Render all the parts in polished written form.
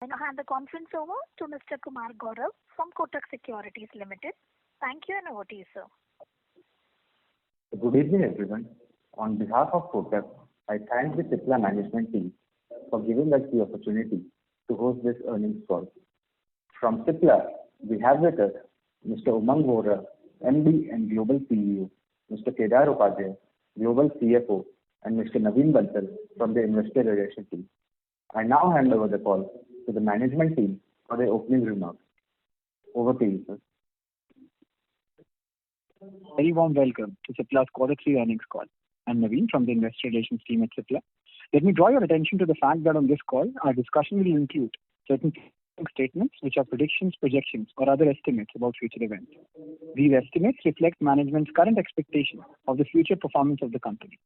I now hand the conference over to Mr. Kumar Gaurav from Kotak Securities Limited. Thank you, and over to you, sir. Good evening, everyone. On behalf of Kotak, I thank the Cipla management team for giving us the opportunity to host this earnings call. From Cipla, we have with us Mr. Umang Vohra, MD and Global CEO, Mr. Kedar Upadhyay, Global CFO, and Mr. Naveen Bansal from the Investor Relations team. I now hand over the call to the management team for their opening remarks. Over to you, sir. Very warm welcome to Cipla's Q3 earnings call. I'm Naveen from the Investor Relations team at Cipla. Let me draw your attention to the fact that on this call, our discussion will include certain statements which are predictions, projections, or other estimates about future events. These estimates reflect management's current expectation of the future performance of the company.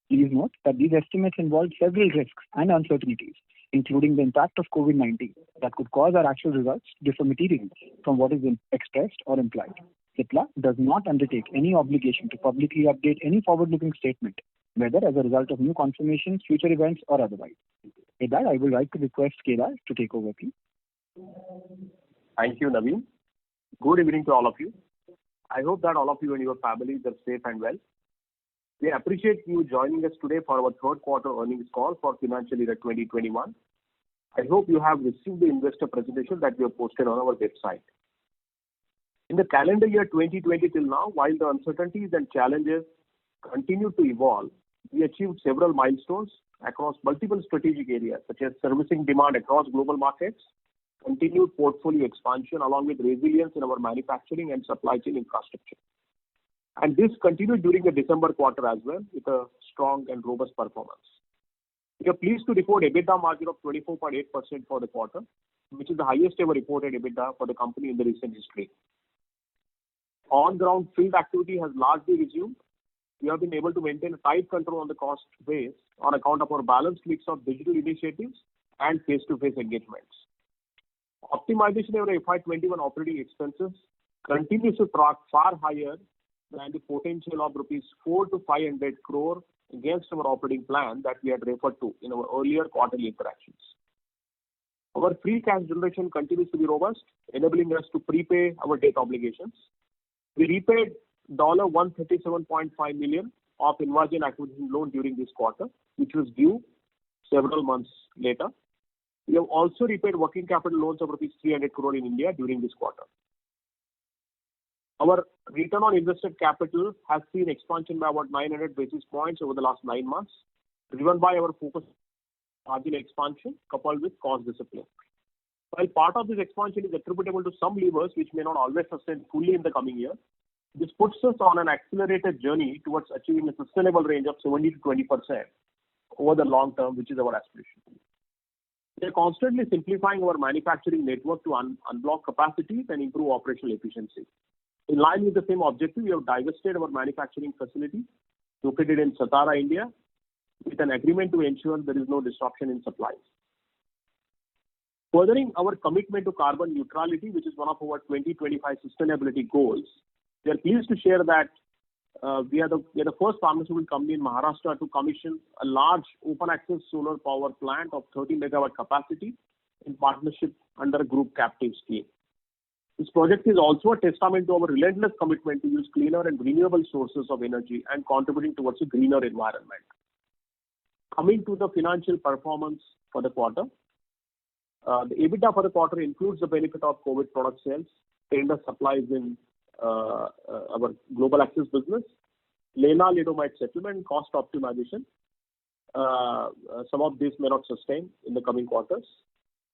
Please note that these estimates involve several risks and uncertainties, including the impact of COVID-19, that could cause our actual results to differ materially from what is expressed or implied. Cipla does not undertake any obligation to publicly update any forward-looking statement, whether as a result of new confirmations, future events, or otherwise. With that, I would like to request Kedar to take over, please. Thank you, Naveen. Good evening to all of you. I hope that all of you and your families are safe and well. We appreciate you joining us today for our third quarter earnings call for financial year 2021. I hope you have received the investor presentation that we have posted on our website. In the calendar year 2020 till now, while the uncertainties and challenges continue to evolve, we achieved several milestones across multiple strategic areas, such as servicing demand across global markets, continued portfolio expansion, along with resilience in our manufacturing and supply chain infrastructure. And this continued during the December quarter as well, with a strong and robust performance. We are pleased to report EBITDA margin of 24.8% for the quarter, which is the highest ever reported EBITDA for the company in the recent history. On-ground field activity has largely resumed. We have been able to maintain a tight control on the cost base on account of our balanced mix of digital initiatives and face-to-face engagements. Optimization of our FY21 operating expenses continues to track far higher than the potential of rupees 400 to 500 crore against our operating plan that we had referred to in our earlier quarterly interactions. Our free cash generation continues to be robust, enabling us to prepay our debt obligations. We repaid $137.5 million of InvaGen acquisition loan during this quarter, which was due several months later. We have also repaid working capital loans of rupees 300 crore in India during this quarter. Our return on invested capital has seen expansion by about 900 basis points over the last 9 months, driven by our focus on margin expansion coupled with cost discipline. While part of this expansion is attributable to some levers which may not always sustain fully in the coming year, this puts us on an accelerated journey towards achieving a sustainable range of 70 to 20% over the long term, which is our aspiration. We are constantly simplifying our manufacturing network to unblock capacities and improve operational efficiency. In line with the same objective, we have divested our manufacturing facility located in Satara, India, with an agreement to ensure there is no disruption in supplies. Furthering our commitment to carbon neutrality, which is one of our 2025 sustainability goals, we are pleased to share that we are the first pharmaceutical company in Maharashtra to commission a large open access solar power plant of 30 megawatt capacity in partnership under a group captive scheme. This project is also a testament to our relentless commitment to use cleaner and renewable sources of energy and contributing towards a greener environment. Coming to the financial performance for the quarter, the EBITDA for the quarter includes the benefit of COVID product sales, tender supplies in our global access business, lenalidomide settlement, cost optimization. Some of this may not sustain in the coming quarters.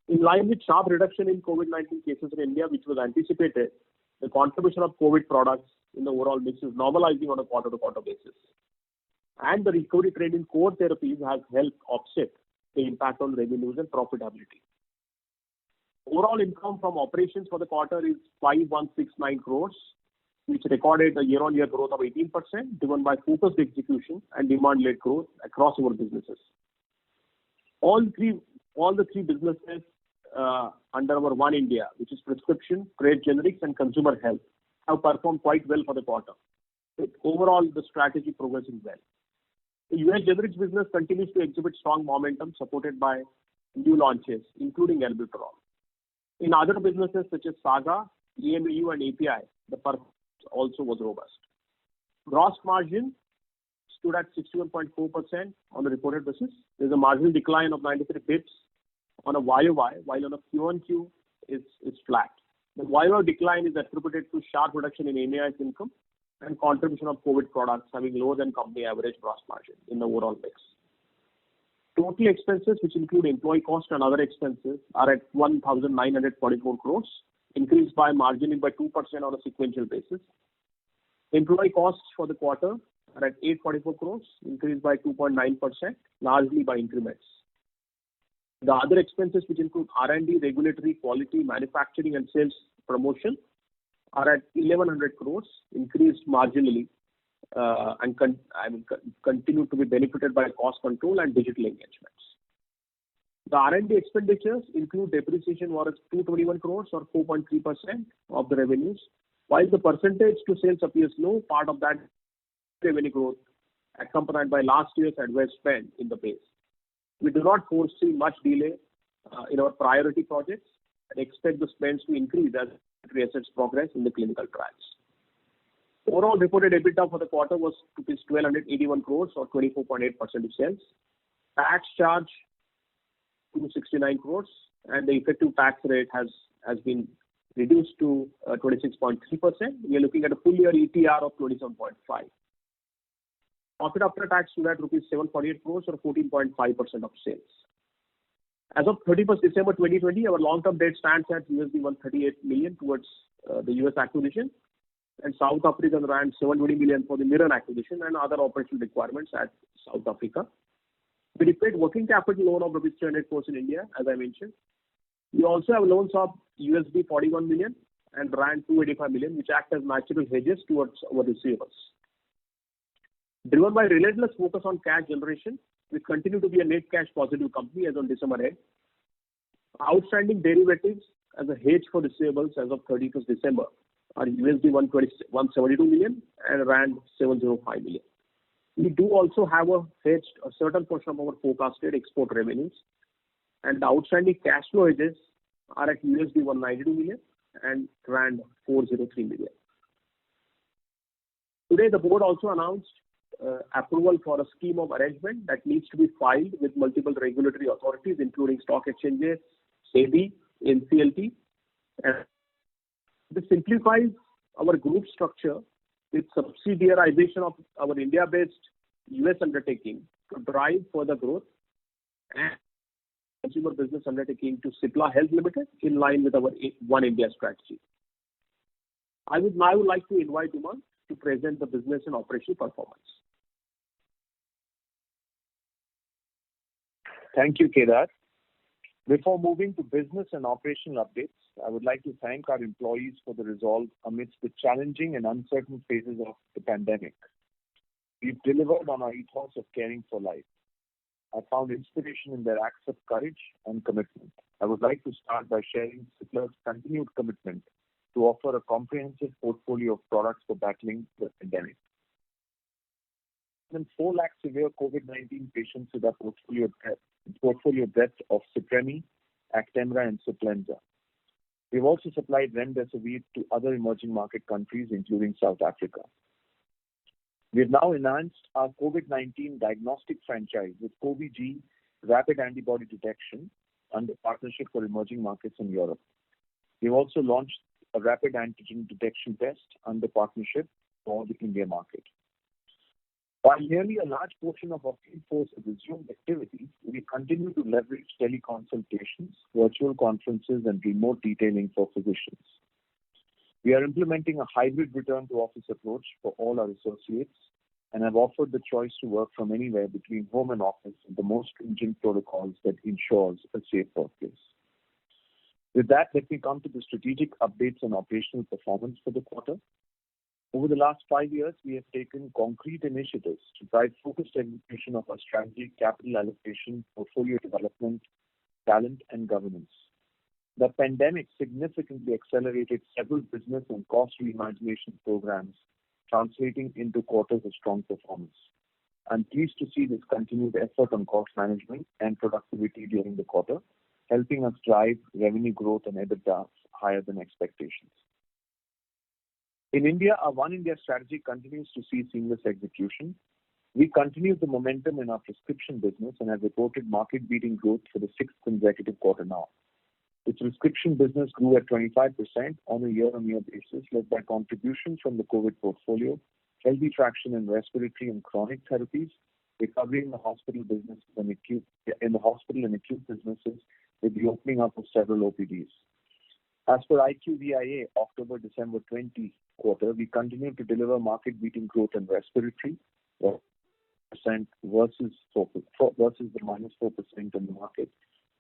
In line with sharp reduction in COVID-19 cases in India, which was anticipated, the contribution of COVID products in the overall mix is normalizing on a quarter-to-quarter basis. And the recovery trend in core therapies has helped offset the impact on revenues and profitability. Overall income from operations for the quarter is 5169 crores, which recorded a year-on-year growth of 18%, driven by focused execution and demand-led growth across our businesses. All the three businesses under our One India, which is prescription, trade generics, and consumer health, have performed quite well for the quarter, with overall the strategy progressing well. The US generics business continues to exhibit strong momentum supported by new launches, including albuterol. In other businesses such as Saga, EMU and API, the performance also was robust. Gross margin stood at 61.4% on a reported basis. There's a marginal decline of 93 bps on a YOY, while on a QOQ is flat. The YOY decline is attributed to sharp reduction in AMI's income and contribution of COVID products having lower than company average gross margin in the overall mix. Total expenses, which include employee cost and other expenses, are at 1,944 crores, increased by marginally by 2% on a sequential basis. Employee costs for the quarter are at 844 crores, increased by 2.9%, largely by increments. The other expenses, which include R&D, regulatory, quality, manufacturing, and sales promotion, are at 1,100 crores, increased marginally, and continue to be benefited by cost control and digital engagements. The R&D expenditures include depreciation was 221 crores or 4.3% of the revenues. While the percentage to sales appears low, part of that revenue growth accompanied by last year's adverse spend in the base. We do not foresee much delay in our priority projects and expect the spends to increase as assets progress in the clinical trials. Overall reported EBITDA for the quarter was rupees 1,281 crores or 24.8% of sales. Tax charge 269 crores and the effective tax rate has been reduced to 26.3%. We are looking at a full year ETR of 27.5%. Profit after tax stood at rupees 748 crores or 14.5% of sales. As of 31st December 2020, our long-term debt stands at $138 million towards the US acquisition and South African rand 720 million for the Mirren acquisition and other operational requirements at South Africa. We repaid working capital loan of rupees 300 crores in India, as I mentioned. We also have loans of USD 41 million and rand 285 million, which act as natural hedges towards our receivables. Driven by relentless focus on cash generation, we continue to be a net cash positive company as on December end. Outstanding derivatives as a hedge for receivables as of 31st December are USD 172 million and rand 705 million. We do also have a certain portion of our forecasted export revenues, and the outstanding cash flow hedges are at USD 192 million and rand 403 million. Today, the board also announced approval for a scheme of arrangement that needs to be filed with multiple regulatory authorities, including stock exchanges, SEBI, NCLT. And this simplifies our group structure with subsidiarization of our India-based US undertaking to drive further growth and consumer business undertaking to Cipla Health Limited in line with our One India strategy. I would now like to invite Umang to present the business and operational performance. Thank you, Kedar. Before moving to business and operational updates, I would like to thank our employees for the resolve amidst the challenging and uncertain phases of the pandemic. We've delivered on our ethos of caring for life. I found inspiration in their acts of courage and commitment. I would like to start by sharing Cipla's continued commitment to offer a comprehensive portfolio of products for battling the pandemic. More than 4 lakh severe COVID-19 patients with our portfolio breadth of Cipremi, Actemra and Ciplenza. We've also supplied Remdesivir to other emerging market countries, including South Africa. We have now enhanced our COVID-19 diagnostic franchise with COVID-G rapid antibody detection under partnership for emerging markets in Europe. We've also launched a rapid antigen detection test under partnership for the India market. While nearly a large portion of our field force has resumed activity, we continue to leverage teleconsultations, virtual conferences, and remote detailing for physicians. We are implementing a hybrid return to office approach for all our associates and have offered the choice to work from anywhere between home and office with the most stringent protocols that ensures a safe workplace. With that, let me come to the strategic updates and operational performance for the quarter. Over the last 5 years, we have taken concrete initiatives to drive focused execution of our strategy, capital allocation, portfolio development, talent, and governance. The pandemic significantly accelerated several business and cost reimagination programs, translating into quarters of strong performance. I'm pleased to see this continued effort on cost management and productivity during the quarter, helping us drive revenue growth and EBITDA higher than expectations. In India, our One India strategy continues to see seamless execution. We continue the momentum in our prescription business and have reported market-beating growth for the sixth consecutive quarter now. The prescription business grew at 25% on a year-on-year basis, led by contributions from the COVID portfolio, healthy traction in respiratory and chronic therapies, recovery in the hospital business and acute businesses with the opening up of several OPDs. As per IQVIA October-December 20 quarter, we continue to deliver market-beating growth in respiratory, 4% versus the -4% in the market,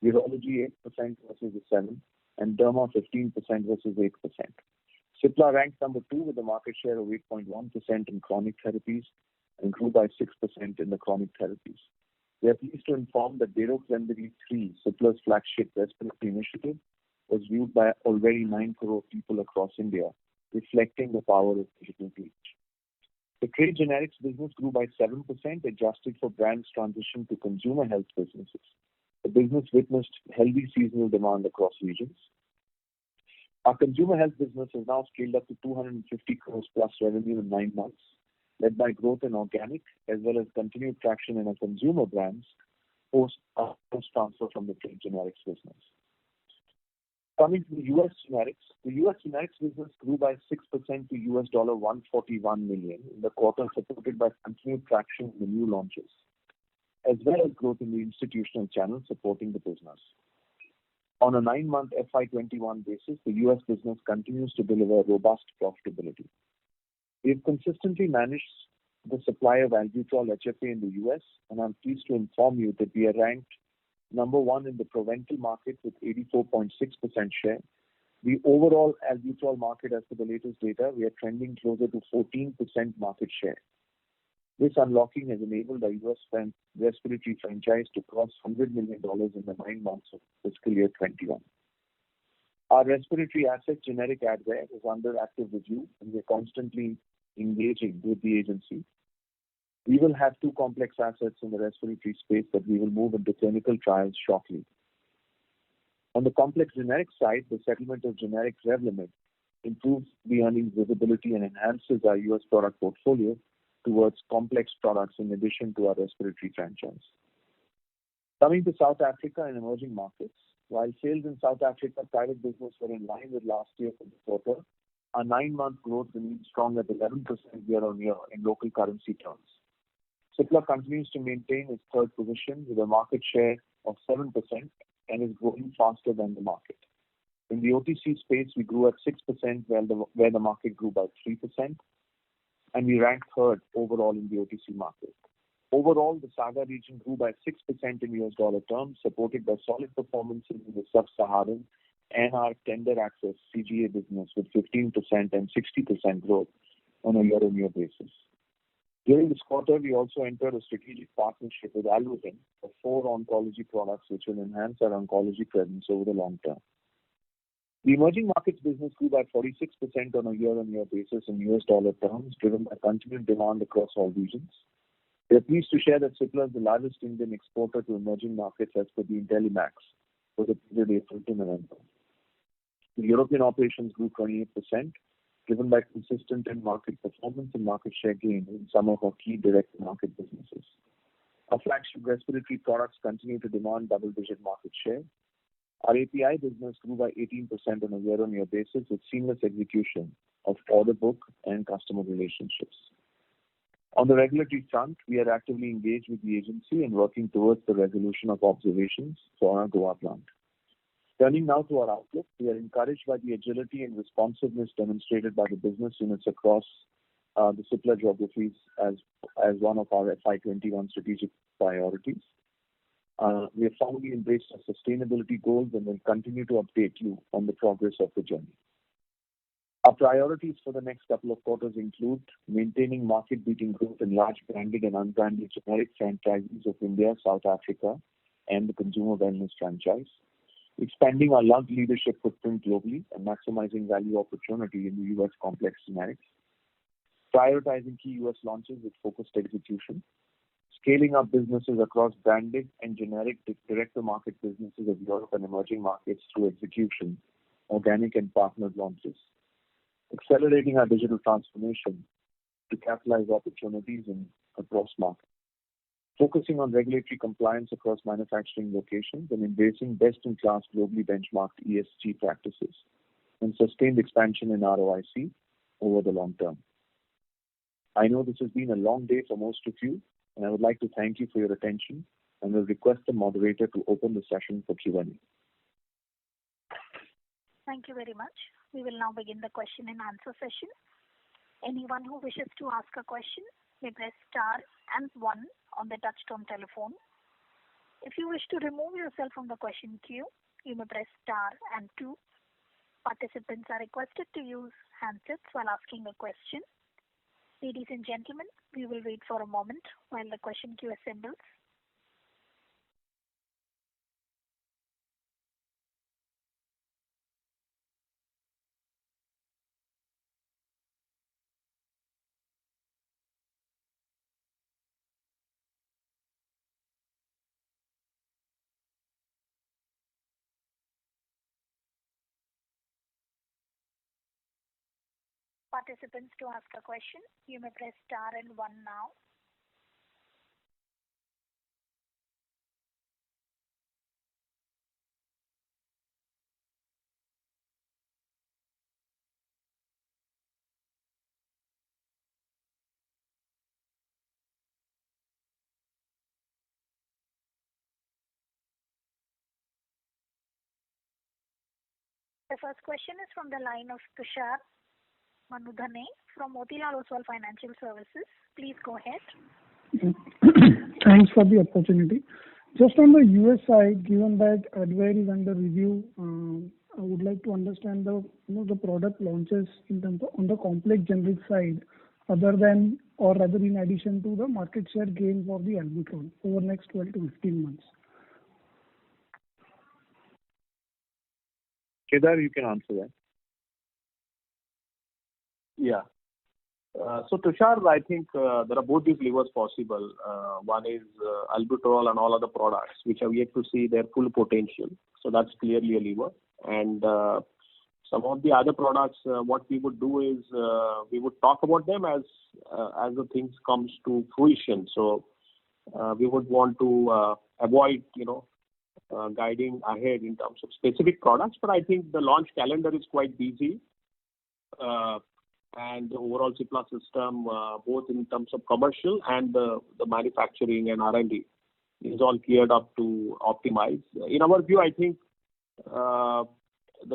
urology 8% versus the 7%, and derma 15% versus 8%. Cipla ranked number 2 with a market share of 8.1% in chronic therapies and grew by 6% in the chronic therapies. We are pleased to inform that Dero Remdesivir 3, Cipla's flagship respiratory initiative, was viewed by already 9 crore people across India, reflecting the power of digital reach. The trade generics business grew by 7%, adjusted for brands transition to consumer health businesses. The business witnessed healthy seasonal demand across regions. Our consumer health business has now scaled up to 250 crores plus revenue in 9 months, led by growth in organic as well as continued traction in our consumer brands post transfer from the trade generics business. Coming to the US generics, the US generics business grew by 6% to $141 million in the quarter, supported by continued traction in the new launches, as well as growth in the institutional channel supporting the business. On a 9-month FY21 basis, the US business continues to deliver robust profitability. We have consistently managed the supply of albuterol HFA in the US, and I'm pleased to inform you that we are ranked number 1 in the Proventil market with 84.6% share. The overall albuterol market, as per the latest data, we are trending closer to 14% market share. This unlocking has enabled our US respiratory franchise to cross $100 million in the 9 months of fiscal year 21. Our respiratory asset, generic Advair, is under active review, and we are constantly engaging with the agency. We will have 2 complex assets in the respiratory space that we will move into clinical trials shortly. On the complex generic side, the settlement of generic Revlimid improves the earnings visibility and enhances our US product portfolio towards complex products in addition to our respiratory franchise. Coming to South Africa and emerging markets, while sales in South Africa private business were in line with last year for the quarter, our 9-month growth remains strong at 11% year-on-year in local currency terms. Cipla continues to maintain its third position with a market share of 7% and is growing faster than the market. In the OTC space, we grew at 6% where the market grew by 3%, and we ranked third overall in the OTC market. Overall, the SAGA region grew by 6% in US dollar terms, supported by solid performances in the sub-Saharan and our tender access CGA business with 15% and 60% growth on a year-on-year basis. During this quarter, we also entered a strategic partnership with Alvogen for 4 oncology products which will enhance our oncology presence over the long term. The emerging markets business grew by 46% on a year-on-year basis in US dollar terms, driven by continued demand across all regions. We are pleased to share that Cipla is the largest Indian exporter to emerging markets as per the Intellimax for the period April to November. The European operations grew 28%, driven by consistent market performance and market share gain in some of our key direct market businesses. Our flagship respiratory products continue to demand double-digit market share. Our API business grew by 18% on a year-on-year basis with seamless execution of order book and customer relationships. On the regulatory front, we are actively engaged with the agency and working towards the resolution of observations for our Goa plant. Turning now to our outlook, we are encouraged by the agility and responsiveness demonstrated by the business units across the Cipla geographies as one of our FY21 strategic priorities. We have firmly embraced our sustainability goals and will continue to update you on the progress of the journey. Our priorities for the next couple of quarters include maintaining market-beating growth in large branded and unbranded generic franchises of India, South Africa, and the consumer wellness franchise, expanding our lung leadership footprint globally and maximizing value opportunity in the US complex generics, prioritizing key US launches with focused execution, scaling up businesses across branded and generic direct-to-market businesses of Europe and emerging markets through execution, organic and partnered launches, accelerating our digital transformation to capitalize opportunities across markets, focusing on regulatory compliance across manufacturing locations and embracing best-in-class globally benchmarked ESG practices, and sustained expansion in ROIC over the long term. I know this has been a long day for most of you, and I would like to thank you for your attention and will request the moderator to open the session for Q&A. Thank you very much. We will now begin the question and answer session. Anyone who wishes to ask a question may press star and 1 on the touchtone telephone. If you wish to remove yourself from the question queue, you may press star and 2. Participants are requested to use handsets while asking a question. Ladies and gentlemen, we will wait for a moment while the question queue assembles. Participants, to ask a question, you may press star and 1 now. The first question is from the line of Tushar Manudhane from Motilal Oswal Financial Services. Please go ahead. Thanks for the opportunity. Just on the US side, given that Advair is under review, I would like to understand the product launches in terms of on the complex generic side, other than or rather in addition to the market share gain for the Albuterol over the next 12 to 15 months. Kedar, you can answer that. Yeah. So Tushar, I think there are both these levers possible. One is albuterol and all other products which have yet to see their full potential. So that's clearly a lever. And some of the other products, what we would do is we would talk about them as the things comes to fruition. So we would want to avoid, guiding ahead in terms of specific products. But I think the launch calendar is quite busy. And the overall Cipla system, both in terms of commercial and the manufacturing and R&D, is all geared up to optimize. In our view, I think the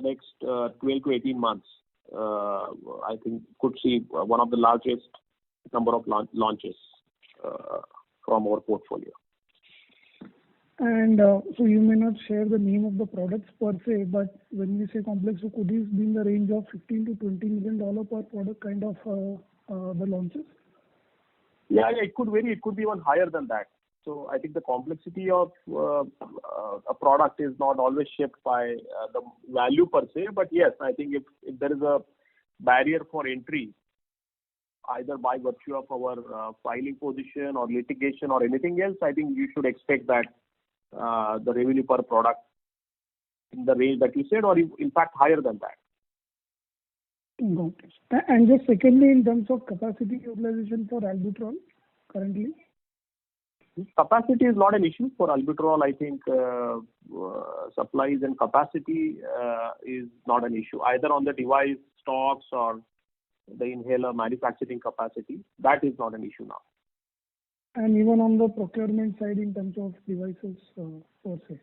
next 12 to 18 months, I think could see one of the largest number of launches from our portfolio. And so you may not share the name of the products per se, but when you say complex, so could this be in the range of $15 to $20 million per product kind of the launches? Yeah, it could vary. It could be even higher than that. So I think the complexity of a product is not always shaped by the value per se. But yes, I think if there is a barrier for entry, either by virtue of our filing position or litigation or anything else, I think you should expect that the revenue per product in the range that you said, or in fact higher than that. Got it. And just secondly, in terms of capacity utilization for albuterol currently? Capacity is not an issue for albuterol. I think supplies and capacity is not an issue, either on the device stocks or the inhaler manufacturing capacity. That is not an issue now. And even on the procurement side in terms of devices per se?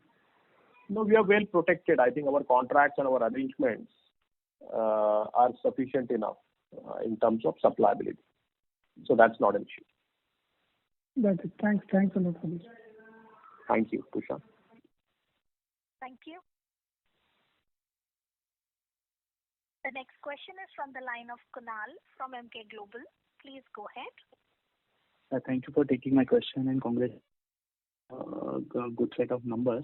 No, we are well protected. I think our contracts and our arrangements are sufficient enough in terms of supplyability. So that's not an issue. That's it. Thanks a lot for this. Thank you, Tushar. Thank you. The next question is from the line of Kunal from Emkay Global. Please go ahead. Thank you for taking my question and congrats. Good set of numbers.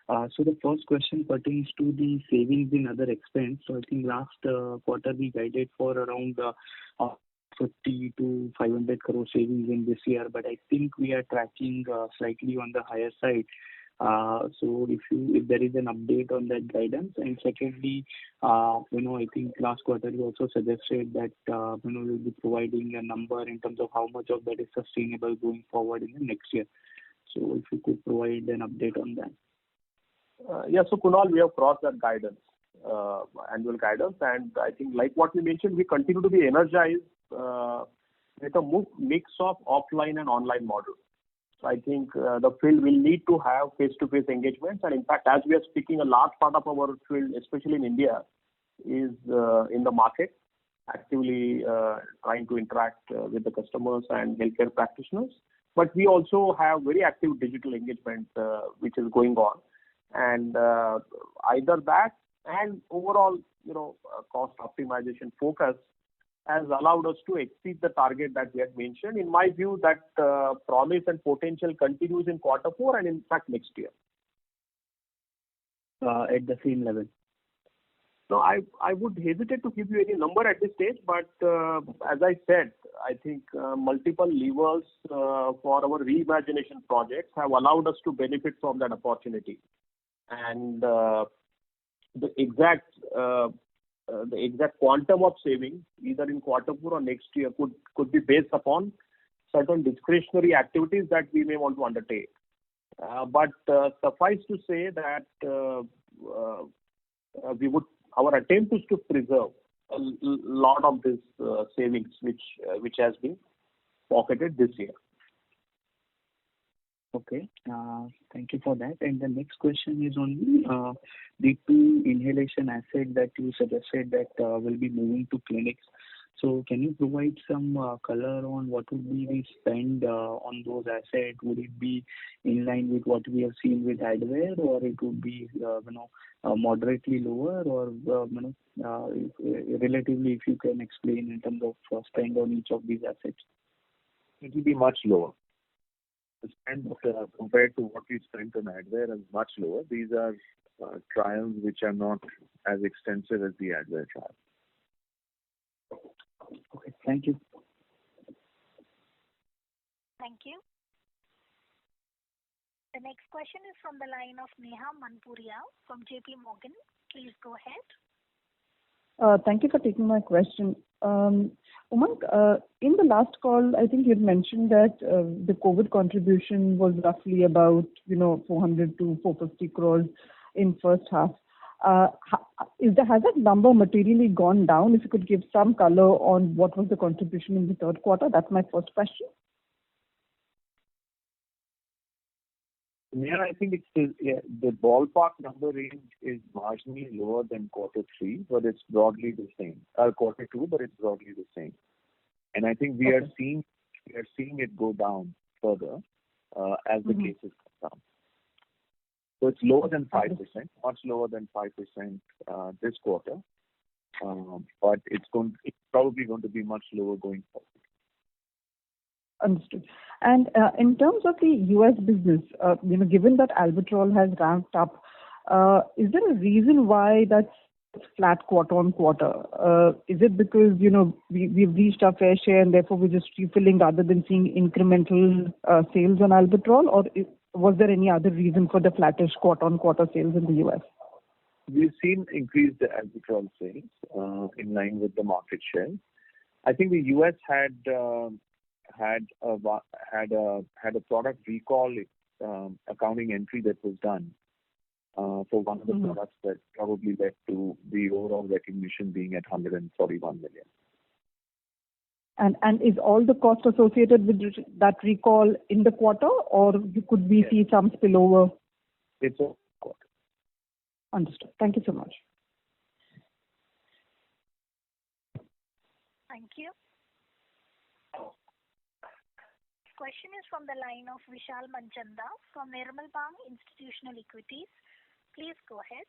So the first question pertains to the savings in other expense. So I think last quarter we guided for around 450 to 500 crore savings in this year, but I think we are tracking slightly on the higher side. So if there is an update on that guidance. And secondly, I think last quarter you also suggested that you'll be providing a number in terms of how much of that is sustainable going forward in the next year. So if you could provide an update on that. So Kunal, we have crossed that guidance, annual guidance, and I think like what we mentioned, we continue to be energized with a mix of offline and online model. So I think the field will need to have face-to-face engagements, and in fact, as we are speaking, a large part of our field, especially in India, is in the market, actively trying to interact with the customers and healthcare practitioners. But we also have very active digital engagement which is going on, and either that and overall, cost optimization focus has allowed us to exceed the target that we had mentioned. In my view, that promise and potential continues in quarter 4 and in fact next year. At the same level? No, I would hesitate to give you any number at this stage, but as I said, I think multiple levers for our reimagination projects have allowed us to benefit from that opportunity. And the exact quantum of saving, either in quarter 4 or next year, could be based upon certain discretionary activities that we may want to undertake. But suffice to say that our attempt is to preserve a lot of this savings which has been pocketed this year. Okay, thank you for that. And the next question is on the 2 inhalation assets that you suggested that will be moving to clinics. So can you provide some color on what would be the spend on those assets? Would it be in line with what we have seen with Advair, or it would be moderately lower, or relatively, if you can explain in terms of spend on each of these assets? It will be much lower. The spend compared to what we spent on Advair is much lower. These are trials which are not as extensive as the Advair trial. Okay, thank you. Thank you. The next question is from the line of Neha Manpuria from JP Morgan. Please go ahead. Thank you for taking my question. Umang, in the last call, I think you had mentioned that the COVID contribution was roughly about 400 to 450 crores in first half. Has that number materially gone down? If you could give some color on what was the contribution in the third quarter, that's my first question. Yeah, I think the ballpark number range is marginally lower than quarter 3, but it's broadly the same. Quarter 2, but it's broadly the same. And I think we are seeing it go down further as the cases come down. So it's lower than 5%, much lower than 5% this quarter, but it's probably going to be much lower going forward. Understood. And in terms of the US business, given that Albuterol has ramped up, is there a reason why that's flat quarter on quarter? Is it because we've reached our fair share and therefore we're just refilling rather than seeing incremental sales on Albuterol, or was there any other reason for the flattish quarter on quarter sales in the US? We've seen increased Albuterol sales in line with the market share. I think the US had a product recall accounting entry that was done for one of the products that probably led to the overall recognition being at 141 million. And is all the cost associated with that recall in the quarter, or could we see some spillover? It's a quarter. Understood. Thank you so much. Thank you. Question is from the line of Vishal Manchanda from Nirmal Bang Institutional Equities. Please go ahead.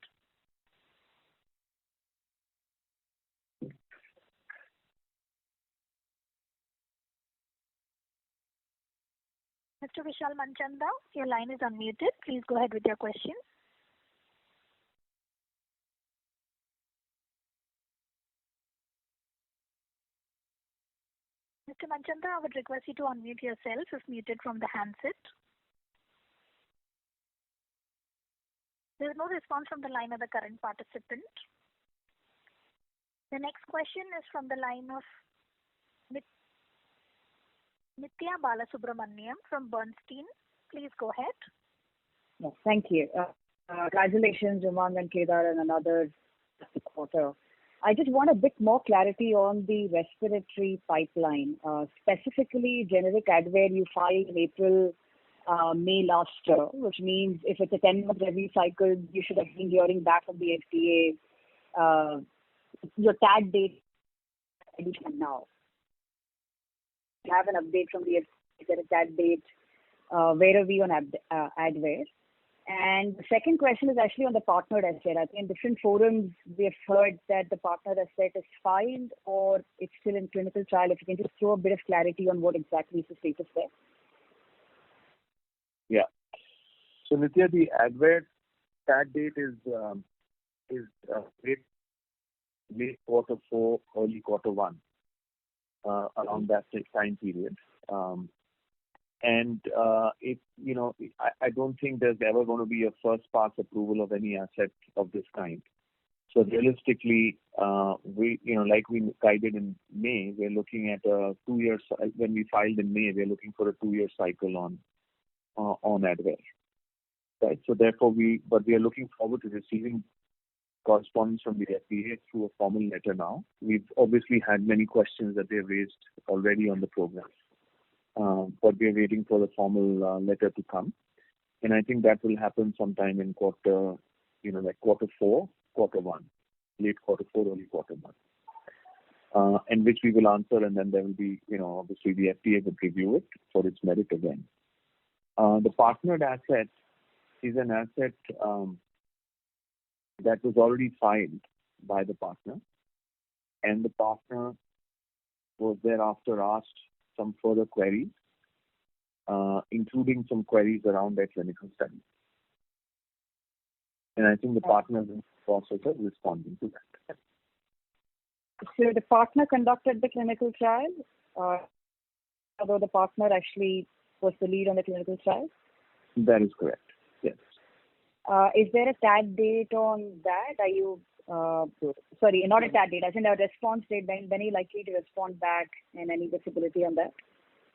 Mr. Vishal Manchanda, your line is unmuted. Please go ahead with your question. Mr. Manchanda, I would request you to unmute yourself if muted from the handset. There is no response from the line of the current participant. The next question is from the line of Nithya Balasubramaniam from Bernstein. Please go ahead. Yes, thank you. Congratulations, Umang and Kedar, on another quarter. I just want a bit more clarity on the respiratory pipeline, specifically generic Advair you filed in April, May last year, which means if it's a 10-month review cycle, you should have been hearing back from the FDA. Your tag date now. You have an update from the FDA, there is tag date. Where are we on Advair? And the second question is actually on the partnered asset. I think in different forums we have heard that the partnered asset is filed or it's still in clinical trial. If you can just throw a bit of clarity on what exactly is the status there. Yeah. So Nithya, the Advair tag date is late quarter 4, early quarter 1, around that time period. And I don't think there's ever going to be a first pass approval of any asset of this kind. So realistically, like we guided in May, we're looking at a 2-year. When we filed in May, we're looking for a 2-year cycle on Advair. Right. So therefore, we are looking forward to receiving correspondence from the FDA through a formal letter now. We've obviously had many questions that they've raised already on the program. But we're waiting for the formal letter to come. And I think that will happen sometime in quarter 4, quarter 1, late quarter 4, early quarter 1. And which we will answer, and then there will be, obviously the FDA will review it for its merit again. The partnered asset is an asset that was already filed by the partner, and the partner was thereafter asked some further queries, including some queries around their clinical study. And I think the partner is in the process of responding to that. So the partner conducted the clinical trial, although the partner actually was the lead on the clinical trial? That is correct, yes. Is there a tag date on that? Are you, sorry, not a tag date, as in a response date, when are you likely to respond back, and any visibility on that?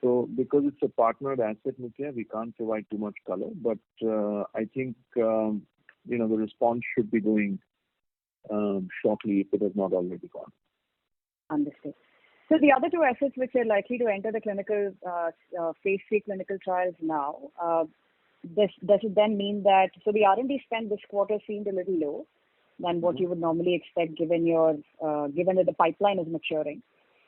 So because it's a partnered asset, Nithya, we can't provide too much color, but I think, the response should be going shortly if it has not already gone. Understood. So the other 2 assets which are likely to enter the clinical phase 3 clinical trials now, does it then mean that, so the R&D spend this quarter seemed a little low than what you would normally expect given that the pipeline is maturing.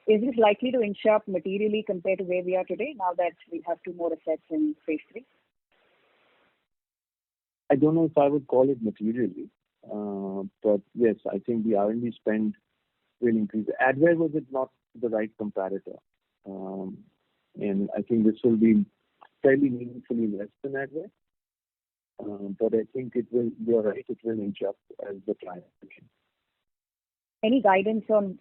Is this likely to inch up materially compared to where we are today now that we have 2 more assets in phase 3? I don't know if I would call it materially, but yes, I think the R&D spend will increase. Advair was it not the right comparator, and I think this will be fairly meaningfully less than Advair, but I think it will. You're right, it will inch up as the trial begins. Any guidance on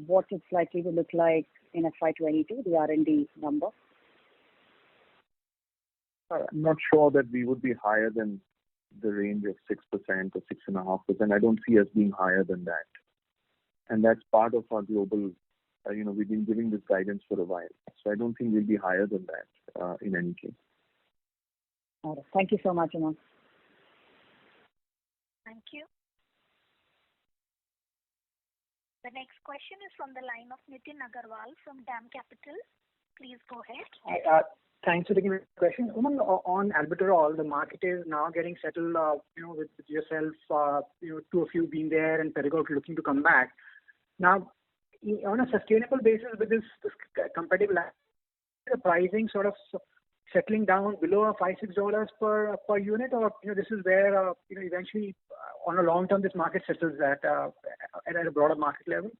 what it's likely to look like in FY22, the R&D number? I'm not sure that we would be higher than the range of 6% or 6.5%. I don't see us being higher than that. And that's part of our global, we've been giving this guidance for a while. So I don't think we'll be higher than that in any case. All right. Thank you so much, Umang. Thank you. The next question is from the line of Nitin Agarwal from DAM Capital. Please go ahead. Thanks for taking the question. Umang, on albuterol, the market is now getting settled, with yourself, 2 of you being there and Perrigo looking to come back. Now, on a sustainable basis with this competitive, the pricing sort of settling down below $5-6 per unit, or this is where eventually on a long term this market settles at a broader market level.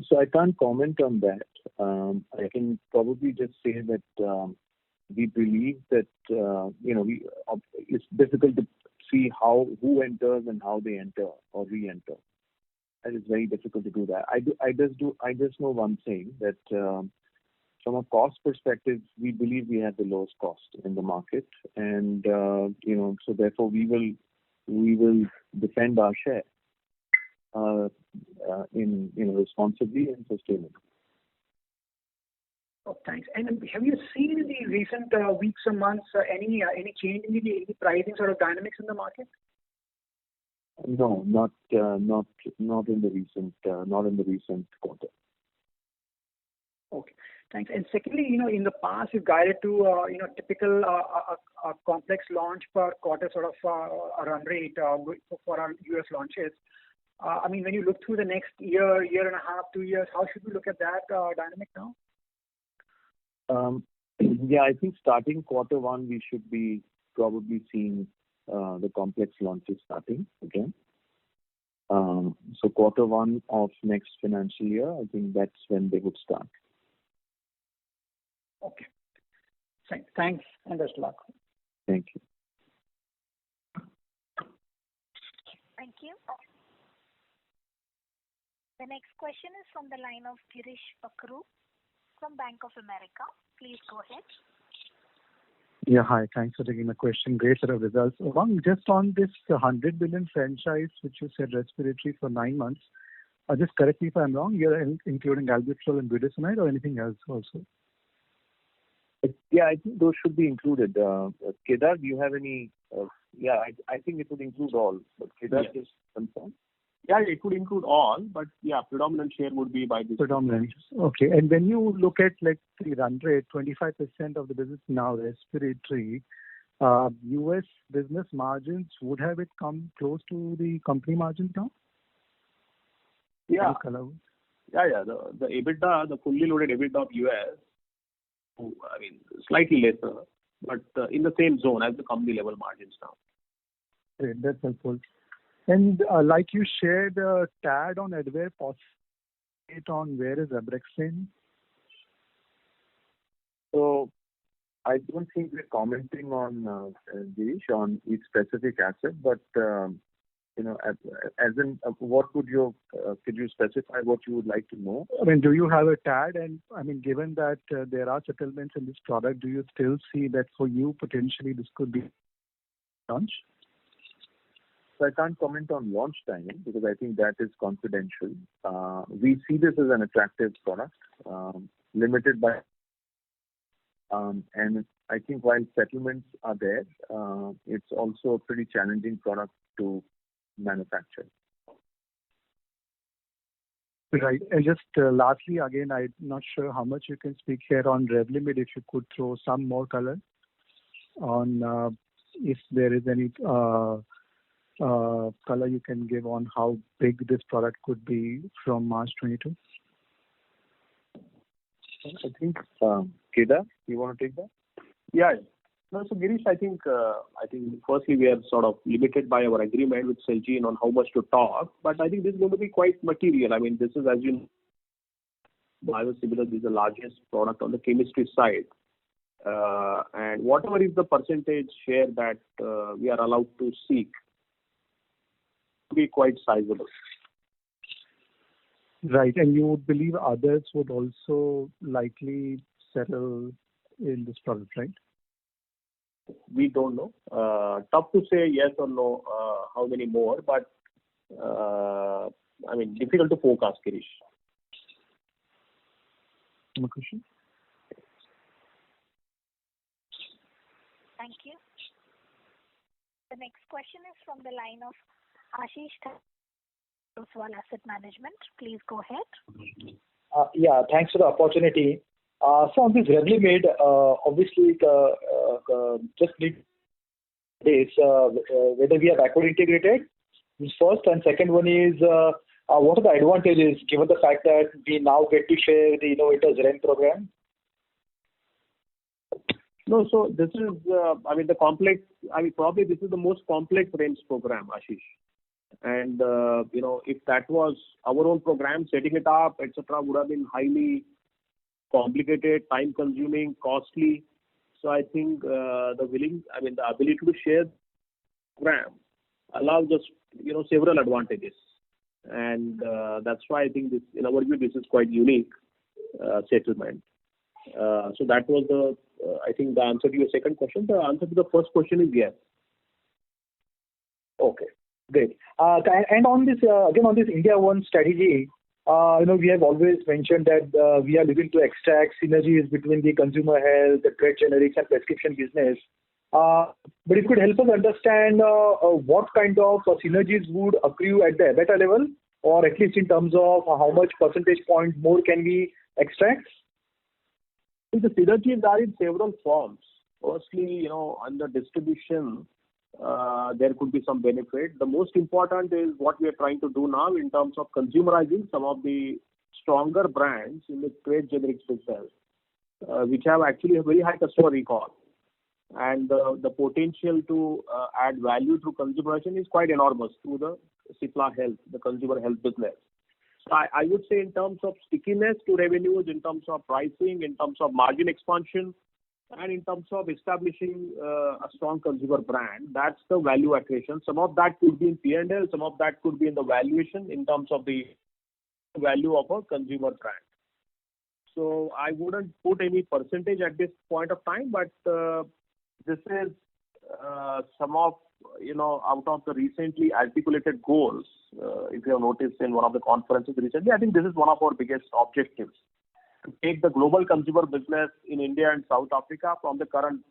So I can't comment on that. I can probably just say that we believe that it's difficult to see who enters and how they enter or re-enter. It is very difficult to do that. I just know one thing, that from a cost perspective, we believe we have the lowest cost in the market, and so therefore we will defend our share in responsibly and sustainably. Oh, thanks. And have you seen in the recent weeks or months any change in the pricing sort of dynamics in the market? No, not in the recent quarter. Okay, thanks. And secondly, in the past, you've guided to typical complex launch per quarter sort of a run rate for our US launches. I mean, when you look through the next year and a half, 2 years, how should we look at that dynamic now? Yeah, I think starting quarter one, we should be probably seeing the complex launches starting again. So quarter one of next financial year, I think that's when they would start. Okay. Thanks, and best of luck. Thank you. Thank you. The next question is from the line of Girish Bakhru from Bank of America. Please go ahead. Yeah, hi. Thanks for taking my question. Great set of results. Umang, just on this 100 billion franchise, which you said respiratory for 9 months, just correct me if I'm wrong, you're including albuterol and budesonide or anything else also? Yeah, I think those should be included. Kedar, do you have any? I think it would include all. But Kedar, just confirm. Yeah, it would include all, but predominant share would be by this. Predominant. Okay. And when you look at like the run rate, 25% of the business now respiratory, US business margins, would have it come close to the company margins now? Yeah. The EBITDA, the fully loaded EBITDA of US, I mean, slightly lesser, but in the same zone as the company level margins now. Great, that's helpful. And like you shared a TAD on Advair, possibly on where is Abraxane? So I don't think we're commenting on Girish on each specific asset, but as in what would could you specify what you would like to know? I mean, do you have a TAD? And I mean, given that there are settlements in this product, do you still see that for you potentially this could be launch? So I can't comment on launch timing because I think that is confidential. We see this as an attractive product, limited by, and I think while settlements are there, it's also a pretty challenging product to manufacture. Right. And just lastly, again, I'm not sure how much you can speak here on Revlimid, if you could throw some more color on if there is any color you can give on how big this product could be from March 22? I think, Kedar, you want to take that? Yeah. No, so Girish, I think firstly we are sort of limited by our agreement with Celgene on how much to talk, but I think this is going to be quite material. I mean, this is, as you know, biosimilar, this is the largest product on the chemistry side. And whatever is the percentage share that we are allowed to seek, to be quite sizable. Right, and you would believe others would also likely settle in this product, right? We don't know. Tough to say yes or no, how many more, but I mean, difficult to forecast, Girish. More question? Thank you. The next question is from the line of Ashish Oswal Asset Management. Please go ahead. Yeah, thanks for the opportunity. So on this Revlimid, obviously, just need this whether we are backward integrated. This first, and second one is what are the advantages given the fact that we now get to share the innovators REM program? No, so this is the complex. Probably this is the most complex REMS program, Ashish. And if that was our own program, setting it up, etc., would have been highly complicated, time-consuming, costly. So I think the ability to share the program allows us, several advantages. and that's why I think this, in our view, this is quite unique settlement. So that was the, I think, the answer to your second question. The answer to the first question is yes. Okay, great. And on this, again, on this India One strategy, we have always mentioned that we are looking to extract synergies between the consumer health, the trade generics, and prescription business. But if you could help us understand what kind of synergies would accrue at the EBITDA level, or at least in terms of how much percentage point more can we extract? The synergies are in several forms. Firstly, under distribution, there could be some benefit. The most important is what we are trying to do now in terms of consumerizing some of the stronger brands in the trade generics business, which have actually a very high customer recall. And the potential to add value through consumerization is quite enormous through the Cipla Health, the consumer health business. So I would say in terms of stickiness to revenues, in terms of pricing, in terms of margin expansion, and in terms of establishing a strong consumer brand, that's the value accretion. Some of that could be in P&L, some of that could be in the valuation in terms of the value of a consumer brand. So I wouldn't put any percentage at this point of time, but this is some of, out of the recently articulated goals. If you have noticed in one of the conferences recently, I think this is one of our biggest objectives, to take the global consumer business in India and South Africa from the current,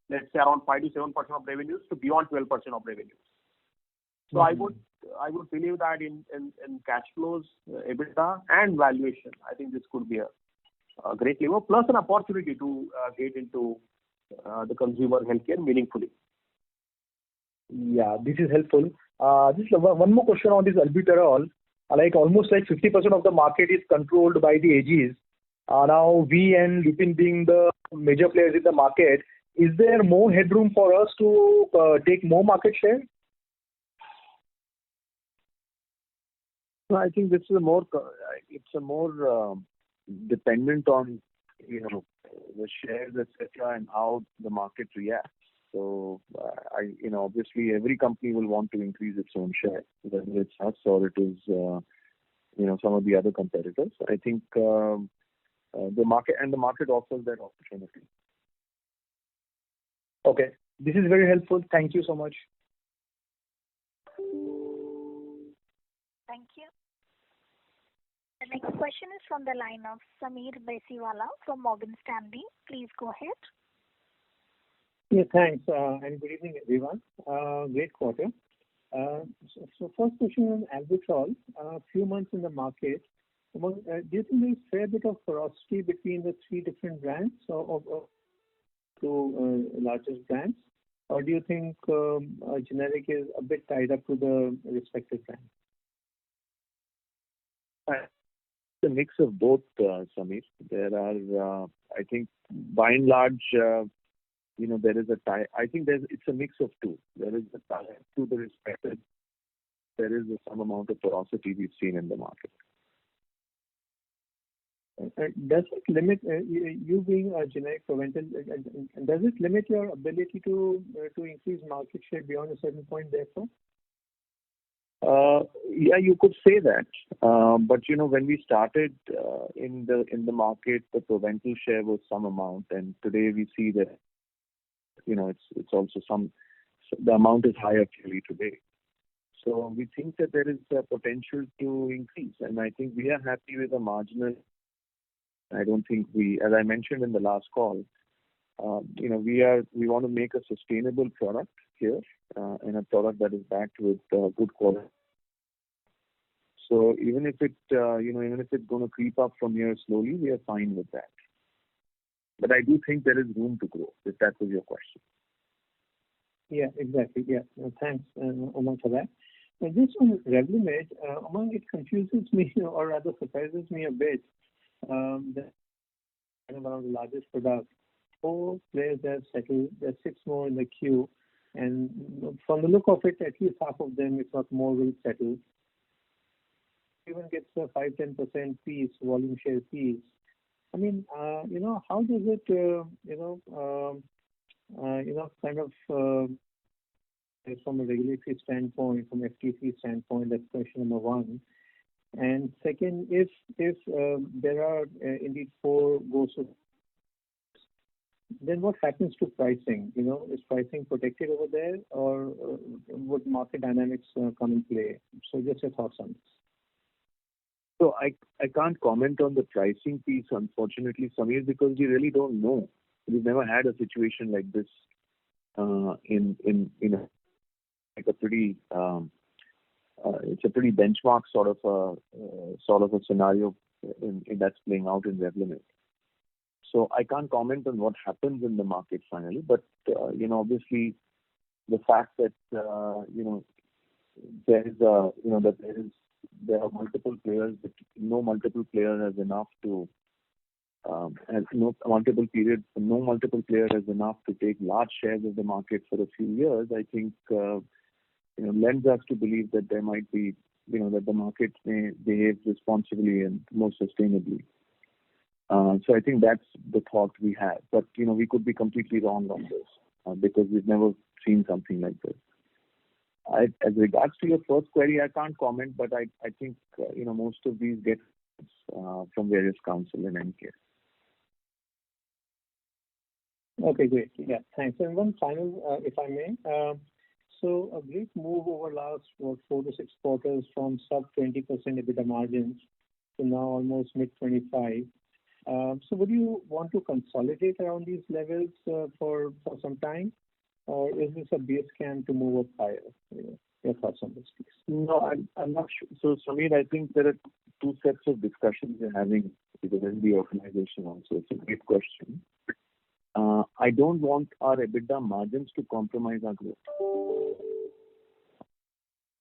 let's say, around 5 to 7% of revenues to beyond 12% of revenues. So I would believe that in cash flows, EBITDA and valuation, I think this could be a great lever, plus an opportunity to get into the consumer healthcare meaningfully. Yeah, this is helpful. Just one more question on this albuterol. Almost 50% of the market is controlled by the AGs. Now, we and Lupin being the major players in the market, is there more headroom for us to take more market share? No, I think this is a more dependent on the shares, etc., and how the market reacts. So obviously every company will want to increase its own share, whether it's us or it is some of the other competitors. I think the market offers that opportunity. Okay, this is very helpful. Thank you so much. Thank you. The next question is from the line of Sameer Baisiwala from Morgan Stanley. Please go ahead. Yeah, thanks, and good evening, everyone. Great quarter. So first question on albuterol. A few months in the market, do you think there's a fair bit of porosity between the three different brands of two largest brands, or do you think a generic is a bit tied up to the respective brand? It's a mix of both, Sameer. There are, I think, by and large, there is a tie. I think it's a mix of two. There is a tie to the respective. There is some amount of porosity we've seen in the market. Does it limit you being a generic preventer? Does it limit your ability to increase market share beyond a certain point? Therefore, yeah, you could say that. But when we started in the market, the Proventil share was some amount, and today we see that it's also the amount is higher clearly today. So we think that there is a potential to increase, and I think we are happy with the marginal. I don't think as I mentioned in the last call, we want to make a sustainable product here, and a product that is backed with good quality. So even if it's going to creep up from here slowly, we are fine with that. But I do think there is room to grow, if that was your question. Yeah, exactly. Yeah, thanks, Umang, for that. And just on Revlimid, Umang, it confuses me, or rather surprises me a bit. That one of the largest products, 4 players have settled. There are 6 more in the queue, and from the look of it, at least half of them, if not more, will settle. Even gets a 5-10% piece, volume share piece. I mean, how does it, kind of, from a regulatory standpoint, from FTC standpoint, that's question number 1. And second, if there are indeed 4 goes to, then what happens to pricing? Is pricing protected over there, or would market dynamics come in play? So just your thoughts on this. So I can't comment on the pricing piece, unfortunately, Samir, because we really don't know. We've never had a situation like this in like a pretty it's a pretty benchmark sort of a scenario in that's playing out in Revlimid. So I can't comment on what happens in the market finally, but obviously the fact that there are multiple players, but no multiple player has enough to no multiple player has enough to take large shares of the market for a few years. I think lends us to believe that there might be that the market may behave responsibly and more sustainably. So I think that's the thought we have. But we could be completely wrong on this because we've never seen something like this. As regards to your first query, I can't comment, but I think most of these get from various counsel in any case. Okay, great. Yeah, thanks. And one final, if I may. So a great move over last 4 to 6 quarters from sub 20% EBITDA margins to now almost mid 25. So would you want to consolidate around these levels for some time, or is this a base camp to move up higher? Your thoughts on this, please. No, I'm not sure. So Samir, I think there are 2 sets of discussions we're having within the organization also. It's a great question. I don't want our EBITDA margins to compromise our growth.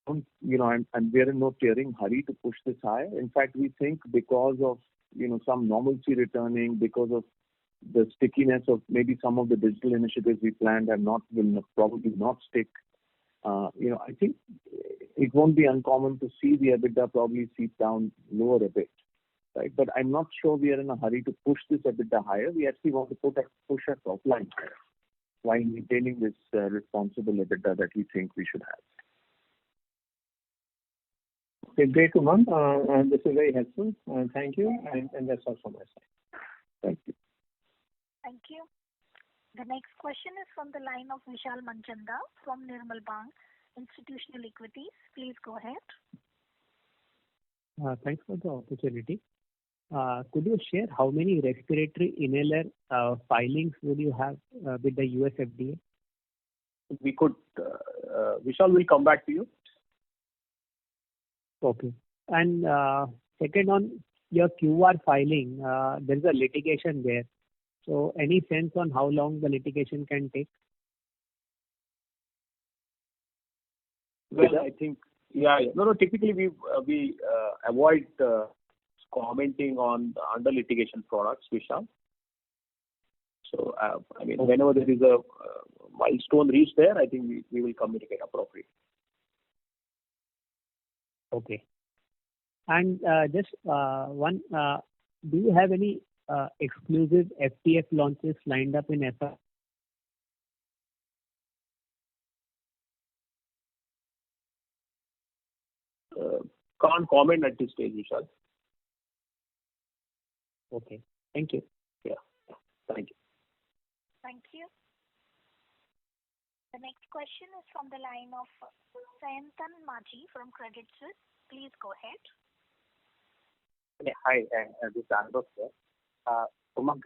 And we're in no tearing hurry to push this higher. In fact, we think because of some normalcy returning, because of the stickiness of maybe some of the digital initiatives we planned will probably not stick. I think it won't be uncommon to see the EBITDA probably seep down lower a bit, right? But I'm not sure we are in a hurry to push this EBITDA higher. We actually want to push our top line higher while maintaining this responsible EBITDA that we think we should have. Okay, great, Umang. This is very helpful. Thank you, and that's all from my side. Thank you. Thank you. The next question is from the line of Vishal Manchanda from Nirmal Bang Institutional Equities. Please go ahead. Thanks for the opportunity. Could you share how many respiratory inhaler filings would you have with the US FDA? We could, Vishal will come back to you. Okay. And second, on your QR filing, there is a litigation there. So any sense on how long the litigation can take? Well, I think, no. Typically, we avoid commenting on the under litigation products, Vishal. So, whenever there is a milestone reached there, I think we will communicate appropriately. Okay. And just one, do you have any exclusive FTF launches lined up in FY? Can't comment at this stage, Vishal. Okay. Thank you. Yeah. Thank you. Thank you. The next question is from the line of Sayantan Maji from Credit Suisse. Please go ahead. Hi, this is Anubhav here. Umang,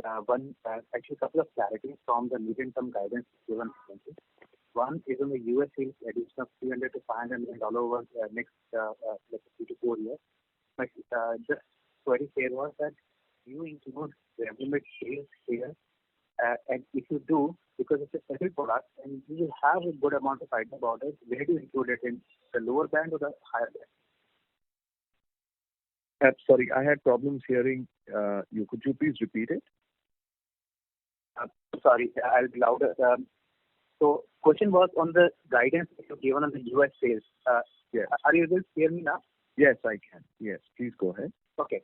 actually a couple of clarities from the medium-term guidance given. One is on the US sales addition of $300 to $500 million over next 3 to 4 years. But just query here was that you include Revlimid sales here, and if you do, because it's a special product and you will have a good amount of item about it, where do you include it, in the lower band or the higher band? Sorry, I had problems hearing you. Could you please repeat it? Sorry, I'll be louder. So, question was on the guidance that you've given on the US sales. Yes. Are you able to hear me now? Yes, I can. Yes, please go ahead. Okay.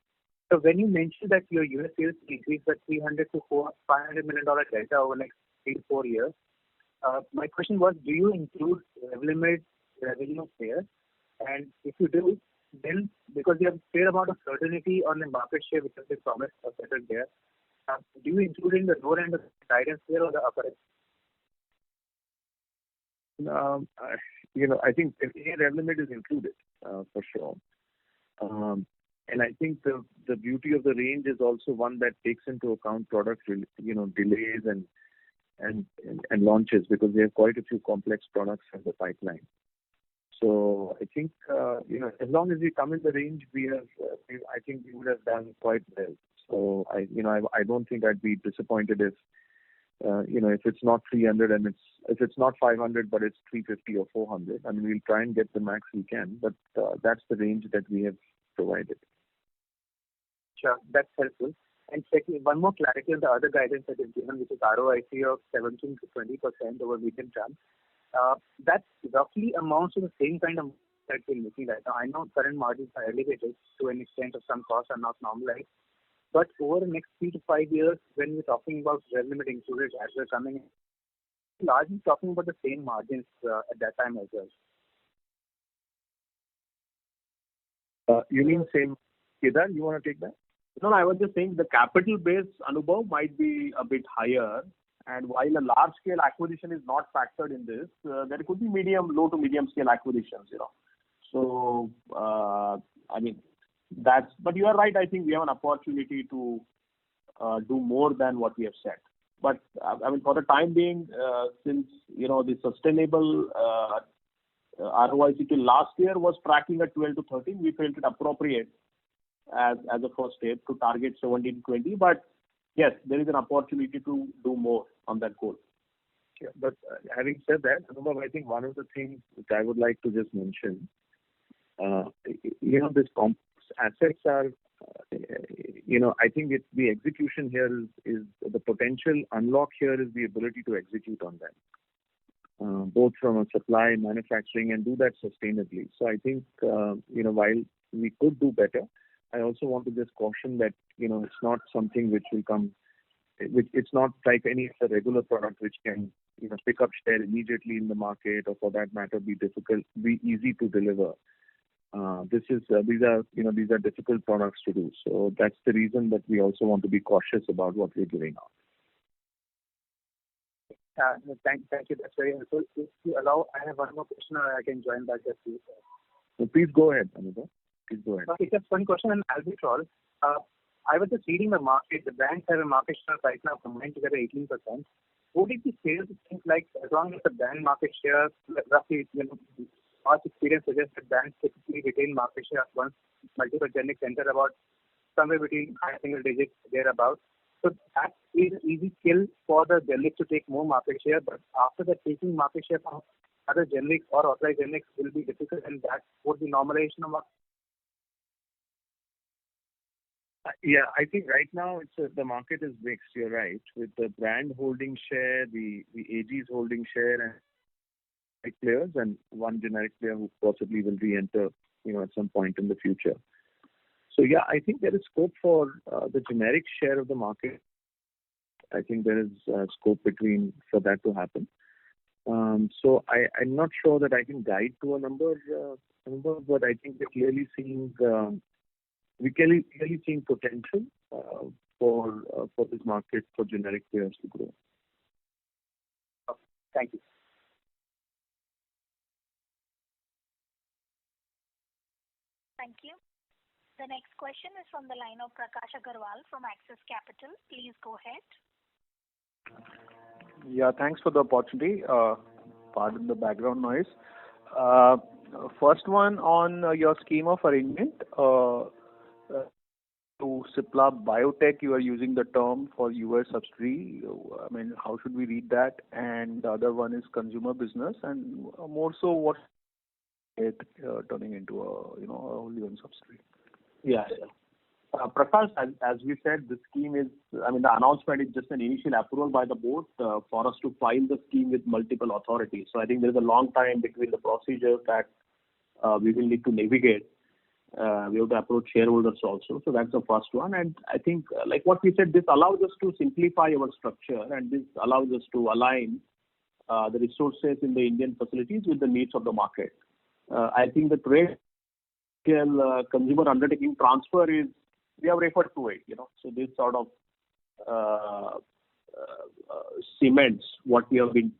So when you mentioned that your US sales increase by $300 to $500 million delta over the next 3 to 4 years, my question was, do you include Revlimid revenue here? And if you do, then because you have fair amount of certainty on the market share which has been promised or settled there, do you include in the lower end of the guidance here or the upper end? I think Revlimid is included for sure. And I think the beauty of the range is also one that takes into account product delays and launches, because we have quite a few complex products in the pipeline. So I think as long as we come in the range, I think we would have done quite well. So I don't think I'd be disappointed if if it's not 300 and if it's not 500 but it's 350 or 400. I mean, we'll try and get the max we can, but that's the range that we have provided. Sure, that's helpful. And secondly, one more clarity on the other guidance that is given, which is ROIC of 17 to 20% over medium term. That roughly amounts to the same kind of that we're looking at. Now, I know current margins are elevated to an extent of some costs are not normalized. But over the next 3 to 5 years, when we're talking about Revlimid included as we're coming in, we're largely talking about the same margins at that time as well. You mean same? Kedar, you want to take that? No, I was just saying the capital base, Anubhav, might be a bit higher. And while a large scale acquisition is not factored in this, there could be low to medium scale acquisitions, So, but you are right. I think we have an opportunity to do more than what we have said. But for the time being, since the sustainable ROIC till last year was tracking at 12 to 13, we felt it appropriate as a first step to target 17 to 20. But yes, there is an opportunity to do more on that goal. Yeah, but having said that, Anubhav, I think one of the things which I would like to just mention, this complex assets are, I think it's the execution here is the potential unlock here is the ability to execute on them, both from a supply, manufacturing, and do that sustainably. So I think, while we could do better, I also want to just caution that, it's not something which will come, it's not like any of the regular product which can, pick up share immediately in the market, or for that matter, be easy to deliver. These are difficult products to do. So that's the reason that we also want to be cautious about what we're doing now. Thank you. That's very helpful. If you allow, I have one more question, or I can join back just to you. So please go ahead, Anubhav. Please go ahead. Okay, just one question on Albuterol. I was just reading the market. The brands have a market share right now combined together 18%. Would it be fair to think like as long as the brand market share roughly, past experience suggests that brands typically retain market share once multiple generics enter about somewhere between high single digits thereabouts. So that is an easy skill for the generics to take more market share, but after that taking market share from other generics or authorized generics will be difficult, and that would be normalization of market. Yeah, I think right now the market is mixed. You're right, with the brand holding share, the AGs holding share, and players, and one generic player who possibly will re-enter, at some point in the future. So yeah, I think there is scope for the generic share of the market. I think there is scope for that to happen. So I'm not sure that I can guide to a number, but I think we're clearly seeing potential for this market for generic players to grow. Thank you. Thank you. The next question is from the line of Prakash Agarwal from Axis Capital. Please go ahead. Yeah, thanks for the opportunity. Pardon the background noise. First one on your scheme of arrangement. To Cipla Biotech, you are using the term for US subsidiary. I mean, how should we read that? And the other one is consumer business, and more so, what it turning into a wholly owned subsidiary? Yeah. Prakash, as we said, the scheme is, the announcement is just an initial approval by the board for us to file the scheme with multiple authorities. So I think there's a long time between the procedures that we will need to navigate. We have to approach shareholders also. So that's the first one. And I think, like what we said, this allows us to simplify our structure, and this allows us to align the resources in the Indian facilities with the needs of the market. I think the trade scale consumer undertaking transfer is, we have referred to it, So this sort of cements what we have been,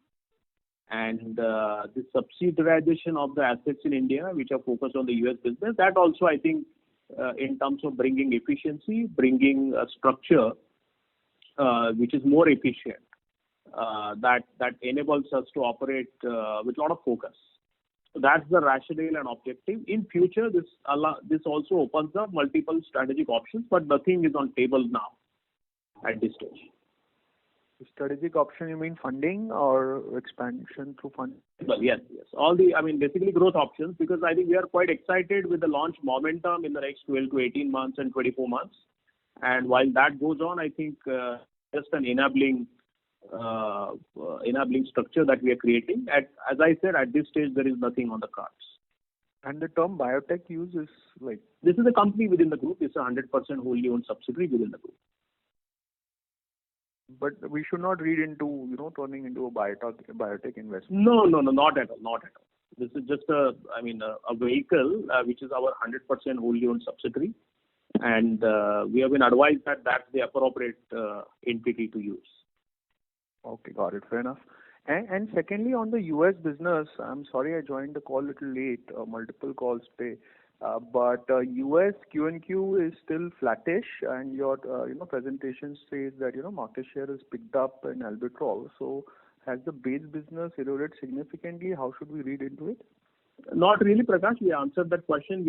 and the subsidiarization of the assets in India, which are focused on the US business, that also I think in terms of bringing efficiency, bringing a structure which is more efficient, that enables us to operate with a lot of focus. So that's the rationale and objective. In future, this also opens up multiple strategic options, but nothing is on table now at this stage. Strategic option, you mean funding or expansion through funding? Well, yes. Basically growth options, because I think we are quite excited with the launch momentum in the next 12 to 18 months and 24 months. And while that goes on, I think just an enabling structure that we are creating. As I said, at this stage, there is nothing on the cards. And the term biotech use is like? This is a company within the group. It's a 100% wholly owned subsidiary within the group. But we should not read into, turning into a biotech investment. No, not at all. This is just a vehicle which is our 100% wholly owned subsidiary, and we have been advised that that's the appropriate entity to use. Okay, got it. Fair enough. And secondly, on the US business, I'm sorry I joined the call a little late, multiple calls today. But US Q&Q is still flattish, and your presentation says that market share has picked up in Albuterol. So has the base business eroded significantly? How should we read into it? Not really, Prakash. We answered that question.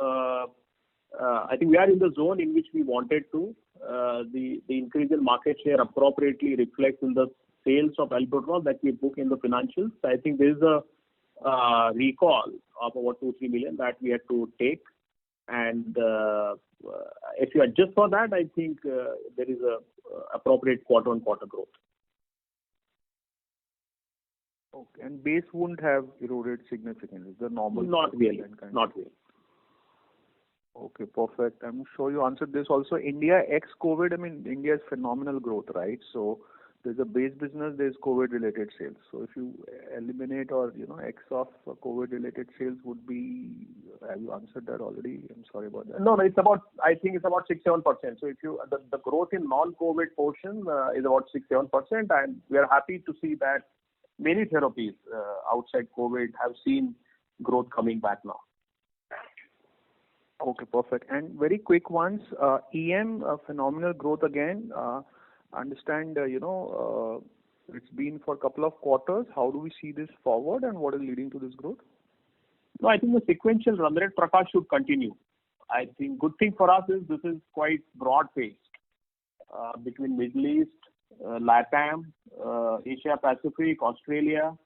I think we are in the zone in which we wanted to. The increase in market share appropriately reflects in the sales of Albuterol that we book in the financials. I think there is a recall of about 2-3 million that we had to take, and if you adjust for that, I think there is a appropriate quarter-on-quarter growth. Okay, and base wouldn't have eroded significantly. The normal. Not really. Okay, perfect. I'm sure you answered this also. India ex-COVID, India's phenomenal growth, right? So there's a base business, there's COVID-related sales. So if you eliminate or, X of COVID-related sales would be, have you answered that already? I'm sorry about that. No, I think it's about 6-7%. So if the growth in non-COVID portion is about 6-7%, and we are happy to see that many therapies outside COVID have seen growth coming back now. Okay, perfect. And very quick ones, EM, phenomenal growth again. Understand, it's been for a couple of quarters. How do we see this forward, and what is leading to this growth? No, I think the sequential run rate, Prakash, should continue. I think good thing for us is this is quite broad-based between Middle East, LATAM, Asia Pacific, Australia,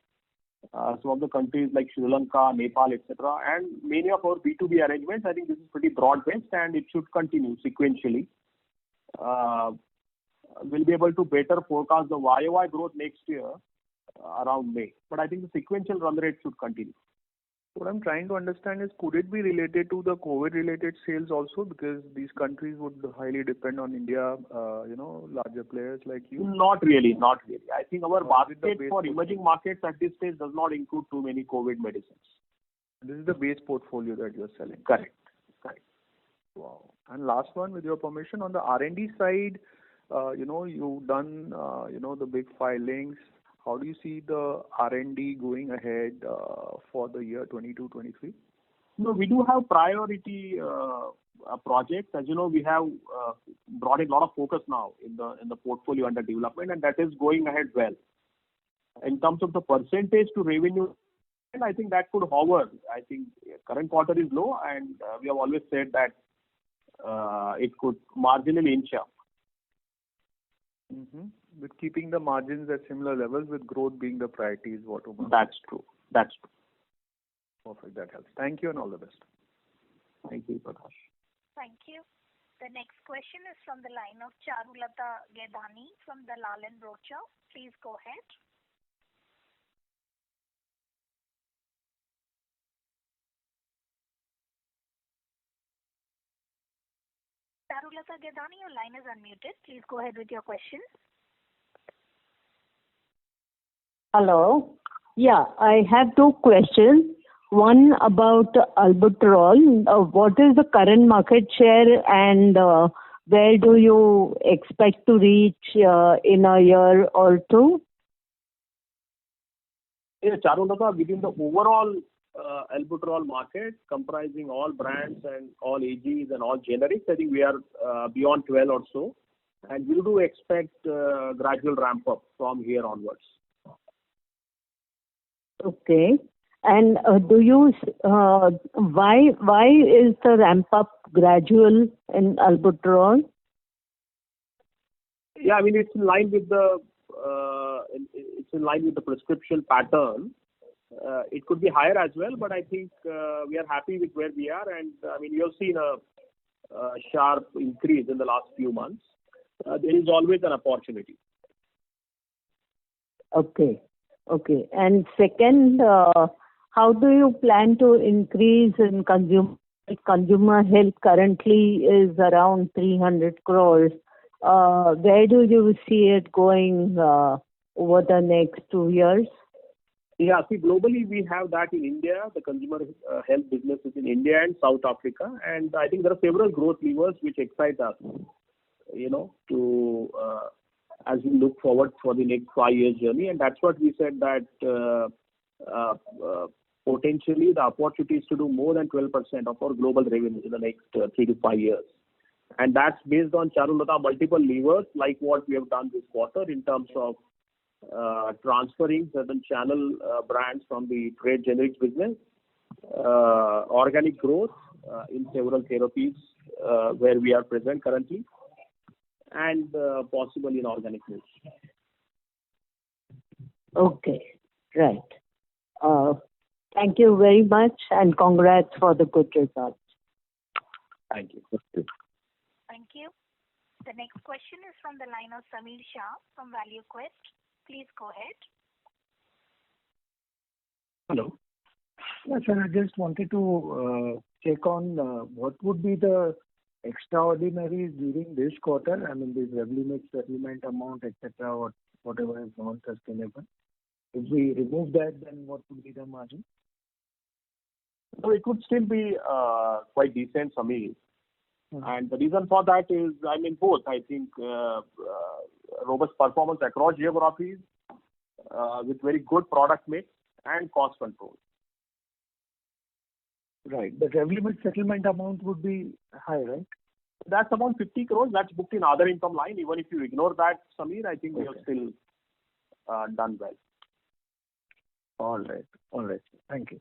some of the countries like Sri Lanka, Nepal, etc. And many of our B2B arrangements, I think this is pretty broad-based, and it should continue sequentially. We'll be able to better forecast the YOY growth next year around May. But I think the sequential run rate should continue. What I'm trying to understand is, could it be related to the COVID-related sales also? Because these countries would highly depend on India, larger players like you. Not really. I think our basket for emerging markets at this stage does not include too many COVID medicines. This is the base portfolio that you're selling. Correct. Wow. And last one, with your permission, on the R&D side, you've done, the big filings. How do you see the R&D going ahead for the year 22-23? No, we do have priority projects. As you know, we have brought in a lot of focus now in the portfolio under development, and that is going ahead well. In terms of the percentage to revenue, I think that could hover. I think current quarter is low, and we have always said that it could marginally inch up. Mm-hmm. With keeping the margins at similar levels, with growth being the priority is what Umang. That's true. Perfect. That helps. Thank you and all the best. Thank you, Prakash. Thank you. The next question is from the line of Charulata Gaidhani from Dalal & Broacha. Please go ahead. Charulata Gaidhani, your line is unmuted. Please go ahead with your question. Hello. Yeah, I have two questions. One about albuterol. What is the current market share and where do you expect to reach in a year or two? Yeah, Charulata, within the overall albuterol market, comprising all brands and all AGs and all generics, I think we are beyond 12 or so. And we do expect gradual ramp up from here onwards. Okay. And why is the ramp up gradual in albuterol? Yeah, I mean it's in line with the prescription pattern. It could be higher as well, but I think we are happy with where we are, and I mean we have seen a sharp increase in the last few months. There is always an opportunity. Okay. And second, how do you plan to increase in consumer health? Currently is around 300 crores. Where do you see it going over the next 2 years? Yeah, see, globally we have that in India. The consumer health business is in India and South Africa, and I think there are several growth levers which excite us. As we look forward for the next 5 years journey, and that's what we said that potentially the opportunity is to do more than 12% of our global revenue in the next 3 to 5 years. And that's based on Charulata multiple levers like what we have done this quarter in terms of transferring certain channel brands from the trade generics business, organic growth in several therapies where we are present currently, and possible inorganic moves. Okay, right. Thank you very much and congrats for the good results. Thank you. Thank you. The next question is from the line of Sameer Shah from ValueQuest. Please go ahead. Hello. Yes, sir, I just wanted to check on what would be the extraordinaries during this quarter. I mean, this Revlimid settlement amount, etc., or whatever is non-sustainable. If we remove that, then what would be the margin? So it would still be quite decent, Sameer. And the reason for that is, I mean, both. I think robust performance across geographies with very good product mix and cost control. Right. The Revlimid settlement amount would be high, right? That's about 50 crores. That's booked in other income line. Even if you ignore that, Sameer, I think we have still done well. All right. Thank you.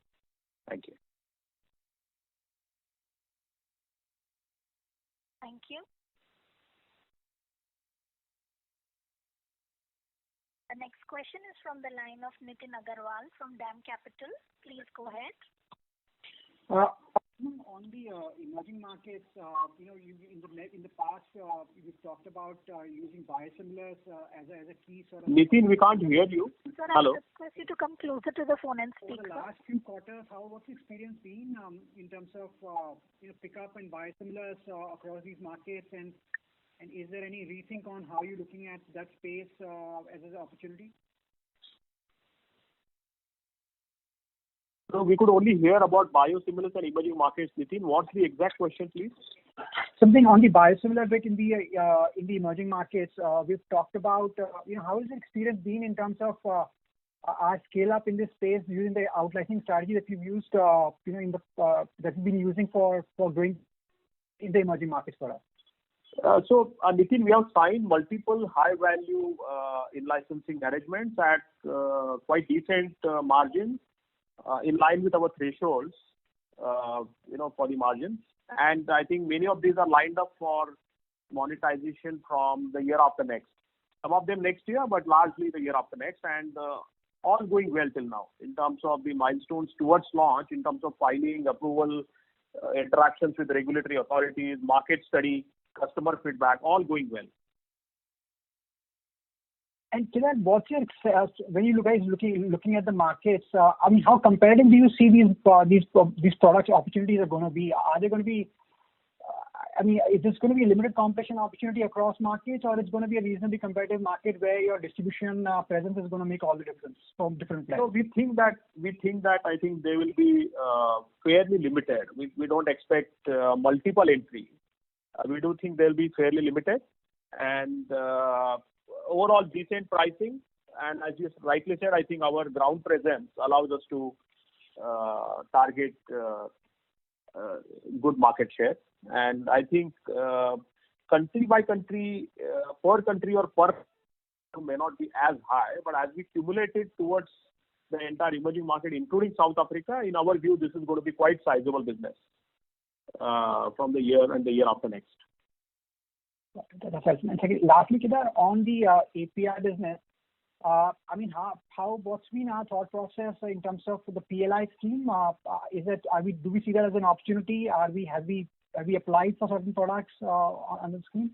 Thank you. Thank you. The next question is from the line of Nitin Agarwal from DAM Capital. Please go ahead. On the emerging markets, in the past, you've talked about using biosimilars as a key sort of. Nitin, we can't hear you. Sir, Hello. I request you to come closer to the phone and speak. For the last few quarters, what's the experience been in terms of pickup and biosimilars across these markets, and is there any rethink on how you're looking at that space as an opportunity? So we could only hear about biosimilars and emerging markets. Nitin, what's the exact question, please? Something on the biosimilar bit in the emerging markets. We've talked about how has the experience been in terms of our scale up in this space using the out-licensing strategy that you've used that you've been using for growing in the emerging markets for us. So Nitin, we have signed multiple high-value in-licensing arrangements at quite decent margins. In line with our thresholds, for the margins. And I think many of these are lined up for monetization from the year after next. Some of them next year, but largely the year after next. And all going well till now in terms of the milestones towards launch, in terms of filing, approval, interactions with regulatory authorities, market study, customer feedback, all going well. And Kedar, what's your when you guys looking at the markets? I mean, how competitive do you see these products opportunities are going to be? Are they going to be? I mean, is this going to be a limited competition opportunity across markets, or it's going to be a reasonably competitive market where your distribution presence is going to make all the difference from different players? So we think that I think they will be fairly limited. We don't expect multiple entry. We do think they'll be fairly limited, and overall decent pricing. And as you rightly said, I think our ground presence allows us to target good market share. And I think country by country, per country or per may not be as high, but as we cumulate it towards the entire emerging market, including South Africa, in our view, this is going to be quite sizable business from the year and the year after next. That's helpful. And second, lastly, Kedar, on the API business, I mean, what's been our thought process in terms of the PLI scheme? Do we see that as an opportunity? Have we applied for certain products under the scheme?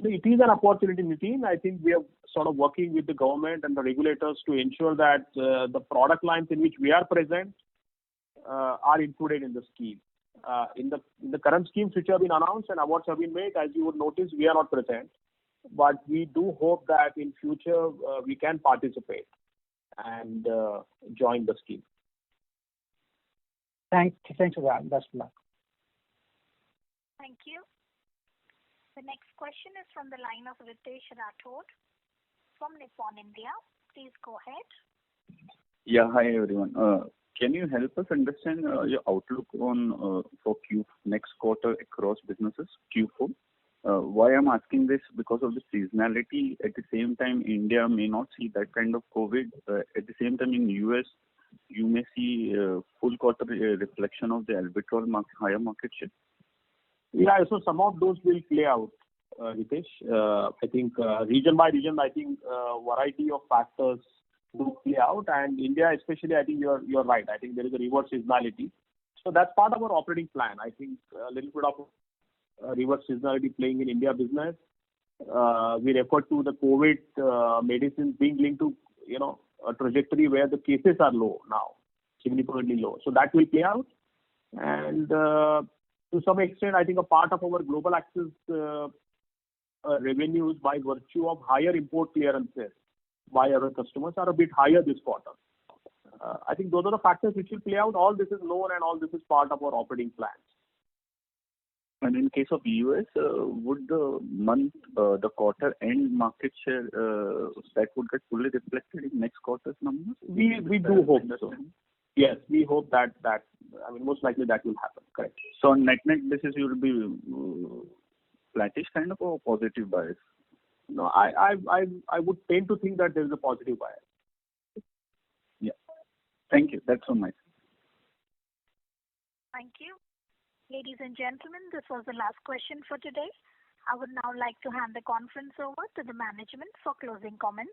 It is an opportunity, Nitin. I think we are sort of working with the government and the regulators to ensure that the product lines in which we are present are included in the scheme. In the current schemes which have been announced and awards have been made, as you would notice, we are not present. But we do hope that in future we can participate and join the scheme. Thanks for that. Best of luck. Thank you. The next question is from the line of Ritesh Rathod from Nippon India. Please go ahead. Yeah, hi everyone. Can you help us understand your outlook on for next quarter across businesses, Q4? Why I'm asking this, because of the seasonality. At the same time, India may not see that kind of COVID. At the same time, in US, you may see full quarter reflection of the Albuterol higher market share. Yeah, so some of those will play out, Ritesh. I think region by region, I think variety of factors do play out, and India especially, I think you're right. I think there is a reverse seasonality. So that's part of our operating plan. I think a little bit of reverse seasonality playing in India business. We refer to the COVID medicines being linked to a trajectory where the cases are low now, significantly low. So that will play out, and to some extent, I think a part of our global access revenues by virtue of higher import clearances by our customers are a bit higher this quarter. I think those are the factors which will play out. All this is known and all this is part of our operating plans. And in case of US, would the quarter end market share that would get fully reflected in next quarter's numbers? We do hope so. Yes, we hope that I mean most likely that will happen. Correct. So on net basis, you will be flattish kind of or positive bias? No, I would tend to think that there is a positive bias. Yeah. Thank you. That's all my side. Thank you. Ladies and gentlemen, this was the last question for today. I would now like to hand the conference over to the management for closing comments.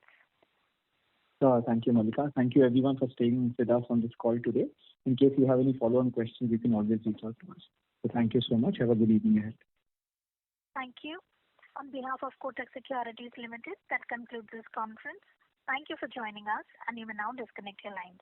Thank you, Malika. Thank you everyone for staying with us on this call today. In case you have any follow-on questions, you can always reach out to us. So thank you so much. Have a good evening ahead. Thank you. On behalf of Kotak Securities Limited, that concludes this conference. Thank you for joining us, and you may now disconnect your lines.